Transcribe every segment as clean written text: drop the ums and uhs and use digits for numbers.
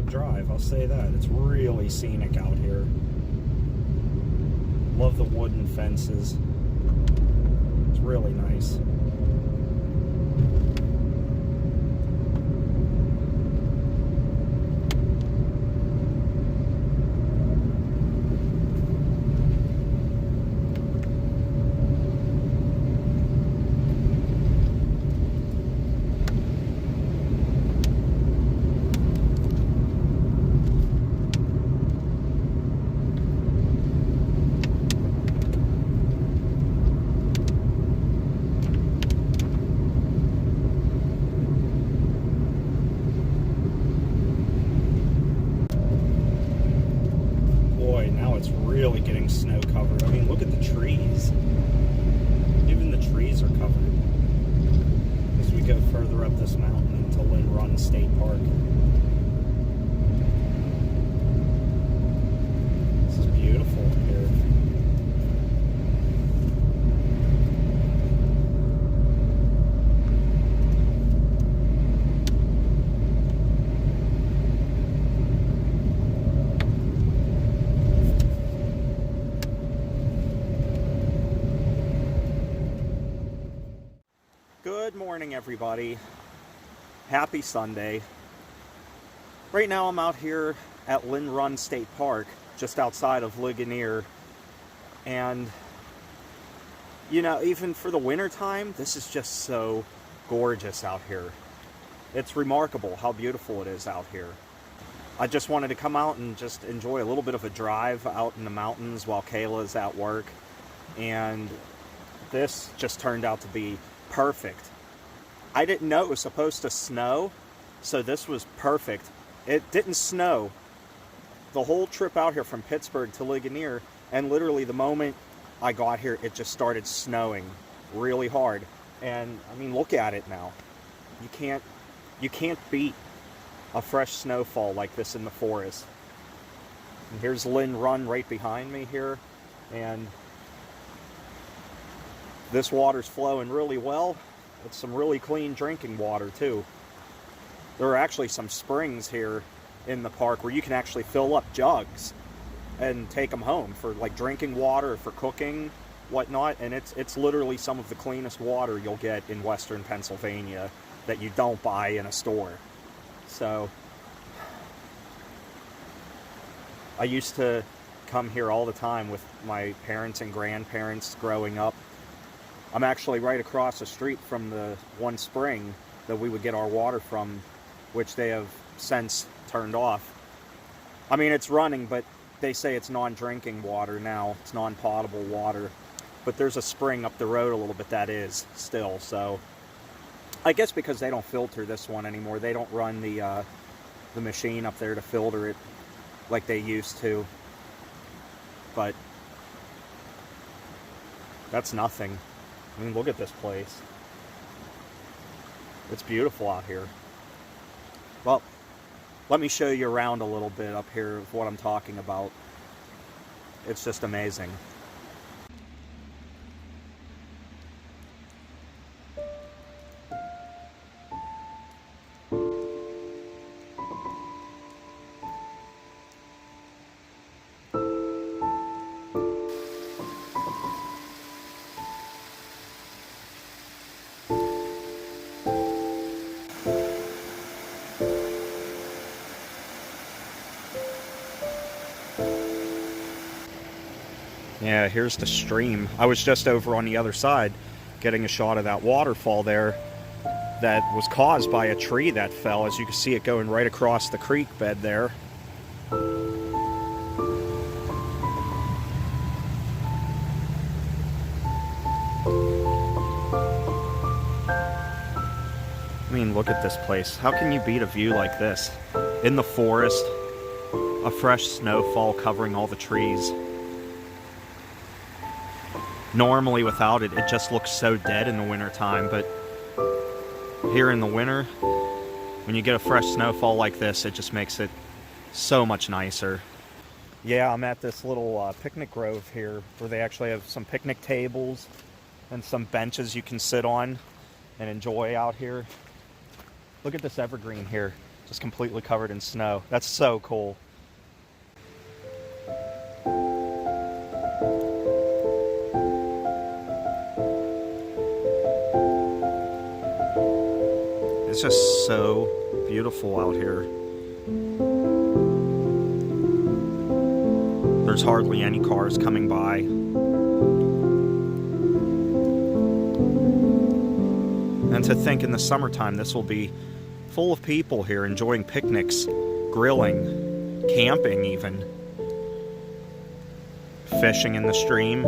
drive, I'll say that. It's really scenic out here. Love the wooden fences. It's really nice. It's really getting snow covered. I mean, look at the trees. Even the trees are covered. As we go further up this mountain into Linn State Park. This is beautiful here. Good morning, everybody. Happy Sunday. Right now I'm out here at Linn State Park, just outside of Erie. And, you know, even for the winter time, this is just so gorgeous out here. It's remarkable how beautiful it is out here. I just wanted to come out and just enjoy a little bit of a drive out in the mountains while Kayla's at work. And this just turned out to be perfect. I didn't know it was supposed to snow, so this was perfect. It didn't snow the whole trip out here from Pittsburgh to Erie, and literally the moment I got here, it just started snowing really hard. And I mean, look at it now. You can't beat a fresh snowfall like this in the forest. And here's Linn right behind me here, and this water's flowing really well. It's some really clean drinking water too. There are actually some springs here in the park where you can actually fill up jugs and take them home for like drinking water or for cooking, whatnot. And it's literally some of the cleanest water you'll get in Western Pennsylvania that you don't buy in a store. So I used to come here all the time with my parents and grandparents growing up. I'm actually right across the street from the one spring that we would get our water from, which they have since turned off. I mean, it's running, but they say it's non-drinking water now. It's non-potable water. But there's a spring up the road a little bit that is still. So I guess because they don't filter this one anymore, they don't run the machine up there to filter it like they used to. But that's nothing. I mean, look at this place. It's beautiful out here. Well, let me show you around a little bit up here of what I'm talking about. It's just amazing. Yeah, here's the stream. I was just over on the other side getting a shot of that waterfall there that was caused by a tree that fell. As you can see it going right across the creek bed there. I mean, look at this place. How can you beat a view like this? In the forest, a fresh snowfall covering all the trees. Normally without it, it just looks so dead in the wintertime, but here in the winter, when you get a fresh snowfall like this, it just makes it so much nicer. Yeah, I'm at this little picnic grove here where they actually have some picnic tables and some benches you can sit on and enjoy out here. Look at this evergreen here. just completely covered in snow. That's so cool. It's just so beautiful out here. There's hardly any cars coming by. And to think in the summertime this will be full of people here enjoying picnics, grilling, camping even, fishing in the stream.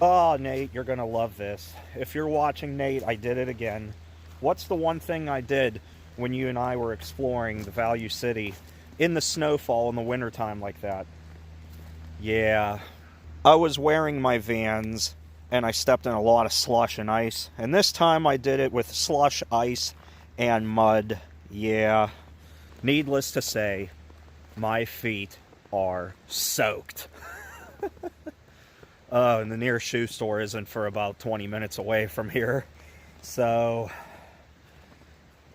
Oh, Nate, you're gonna love this. If you're watching, Nate, I did it again. What's the one thing I did when you and I were exploring the Value City in the snowfall in the wintertime like that? Yeah, I was wearing my Vans and I stepped in a lot of slush and ice. And this time I did it with slush, ice, and mud. Yeah, needless to say, my feet are soaked. And the nearest shoe store isn't for about 20 minutes away from here. So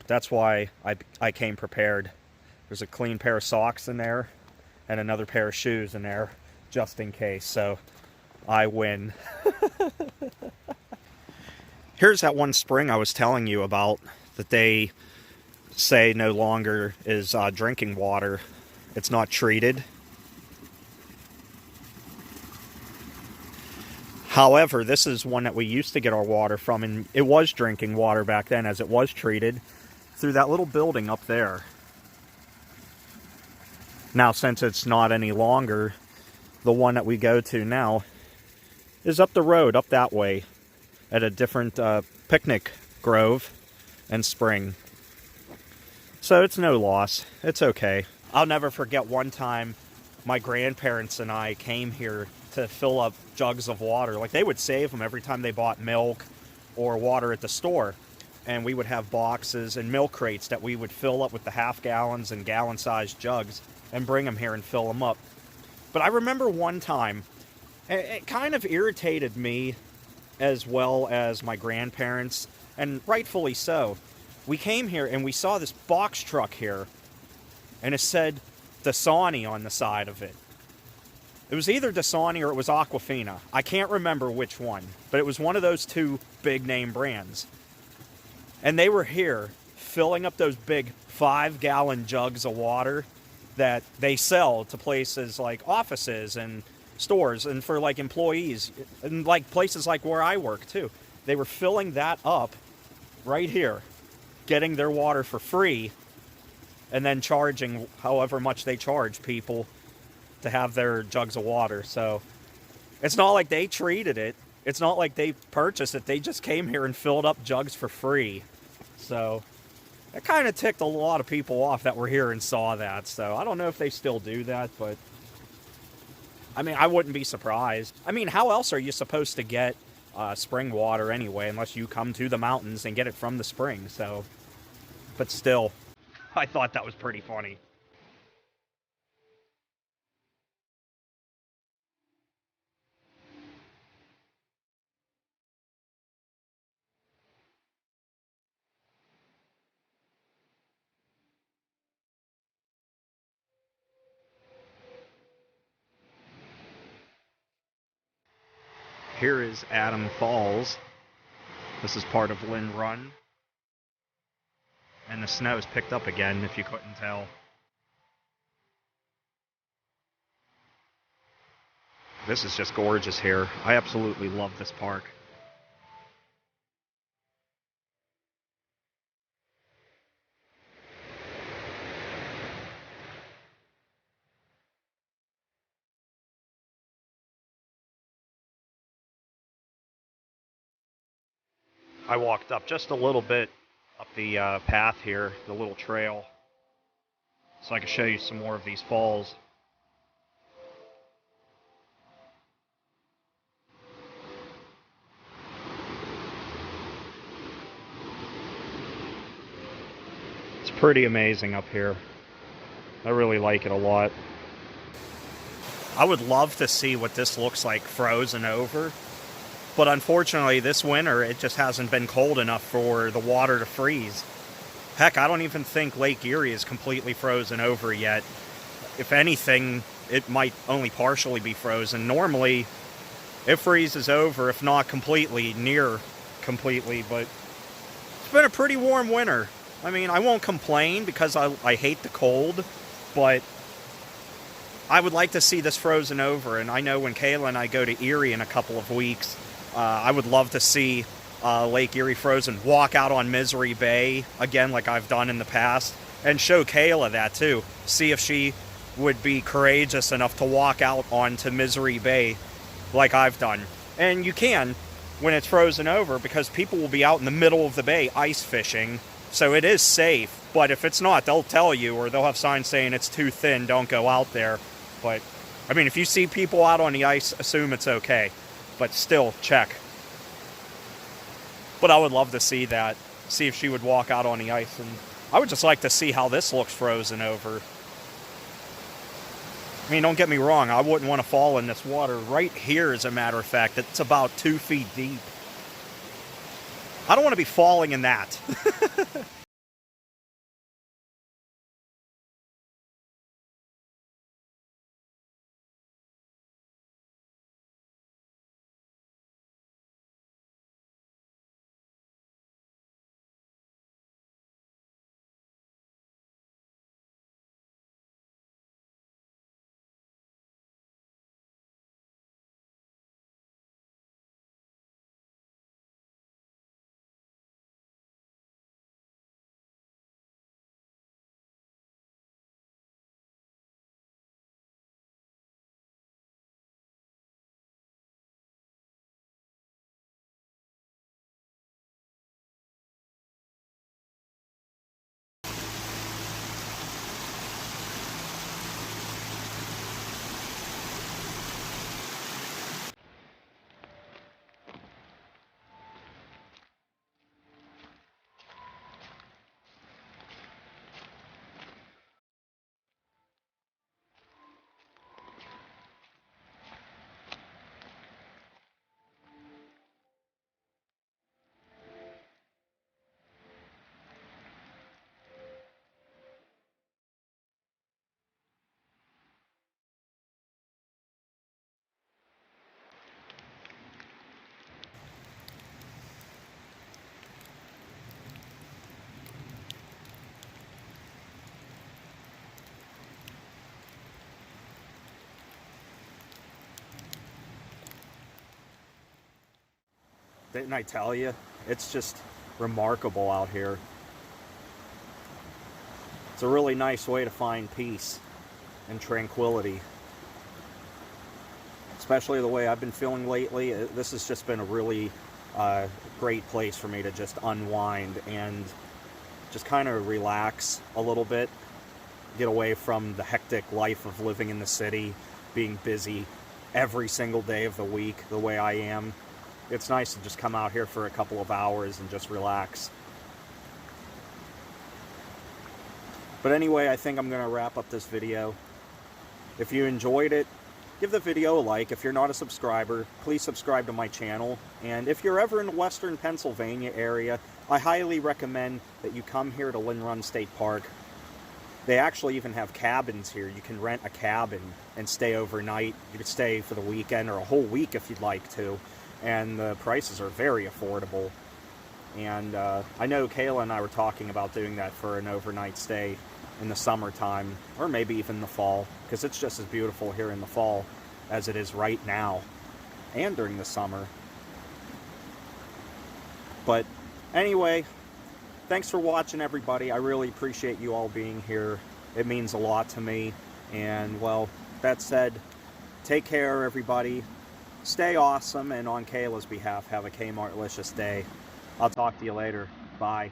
that's why I came prepared. There's a clean pair of socks in there and another pair of shoes in there just in case. So I win. Here's that one spring I was telling you about that they say no longer is drinking water. It's not treated. However, this is one that we used to get our water from, and it was drinking water back then as it was treated through that little building up there. Now, since it's not any longer, the one that we go to now is up the road, up that way, at a different picnic grove and spring. So it's no loss. It's okay. I'll never forget one time my grandparents and I came here to fill up jugs of water. Like, they would save them every time they bought milk or water at the store. And we would have boxes and milk crates that we would fill up with the half gallons and gallon sized jugs and bring them here and fill them up. But I remember one time, it kind of irritated me as well as my grandparents, and rightfully so. We came here and we saw this box truck here, and it said Dasani on the side of it. It was either Dasani or it was Aquafina. I can't remember which one, but it was one of those two big name brands. And they were here filling up those big 5-gallon jugs of water that they sell to places like offices and stores and for like employees and like places like where I work too. They were filling that up right here, getting their water for free, and then charging however much they charge people to have their jugs of water. So it's not like they treated it. It's not like they purchased it. They just came here and filled up jugs for free. So it kind of ticked a lot of people off that were here and saw that. So I don't know if they still do that, but I mean, I wouldn't be surprised. I mean, how else are you supposed to get spring water anyway, unless you come to the mountains and get it from the spring? So, but still, I thought that was pretty funny. Here is Adam Falls. This is part of Linn Run. And the snow's picked up again, if you couldn't tell. This is just gorgeous here. I absolutely love this park. I walked up just a little bit up the path here, the little trail, so I can show you some more of these falls. It's pretty amazing up here. I really like it a lot. I would love to see what this looks like frozen over. But unfortunately, this winter, it just hasn't been cold enough for the water to freeze. Heck, I don't even think Lake Erie is completely frozen over yet. If anything, it might only partially be frozen. Normally, it freezes over, if not completely, near completely, but it's been a pretty warm winter. I mean, I won't complain because I hate the cold, but I would like to see this frozen over. And I know when Kayla and I go to Erie in a couple of weeks, I would love to see Lake Erie frozen, walk out on Misery Bay again like I've done in the past, and show Kayla that too. See if she would be courageous enough to walk out onto Misery Bay like I've done. And you can when it's frozen over, because people will be out in the middle of the bay ice fishing, so it is safe. But if it's not, they'll tell you, or they'll have signs saying it's too thin, don't go out there. But I mean, if you see people out on the ice, assume it's okay, but still check. But I would love to see that, see if she would walk out on the ice, and I would just like to see how this looks frozen over. I mean, don't get me wrong, I wouldn't want to fall in this water right here, as a matter of fact. It's about 2 feet deep. I don't want to be falling in that. Didn't I tell you? It's just remarkable out here. It's a really nice way to find peace and tranquility. Especially the way I've been feeling lately. This has just been a really great place for me to just unwind and just kind of relax a little bit. Get away from the hectic life of living in the city, being busy every single day of the week the way I am. It's nice to just come out here for a couple of hours and just relax. But anyway, I think I'm going to wrap up this video. If you enjoyed it, give the video a like. If you're not a subscriber, please subscribe to my channel. And if you're ever in the western Pennsylvania area, I highly recommend that you come here to Linn Run State Park. They actually even have cabins here. You can rent a cabin and stay overnight. You could stay for the weekend or a whole week if you'd like to. And the prices are very affordable. And I know Kayla and I were talking about doing that for an overnight stay in the summertime, or maybe even the fall, because it's just as beautiful here in the fall as it is right now, and during the summer. But anyway, thanks for watching, everybody. I really appreciate you all being here. It means a lot to me. And, well, that said, take care, everybody. Stay awesome, and on Kayla's behalf, have a Kmartlicious day. I'll talk to you later. Bye.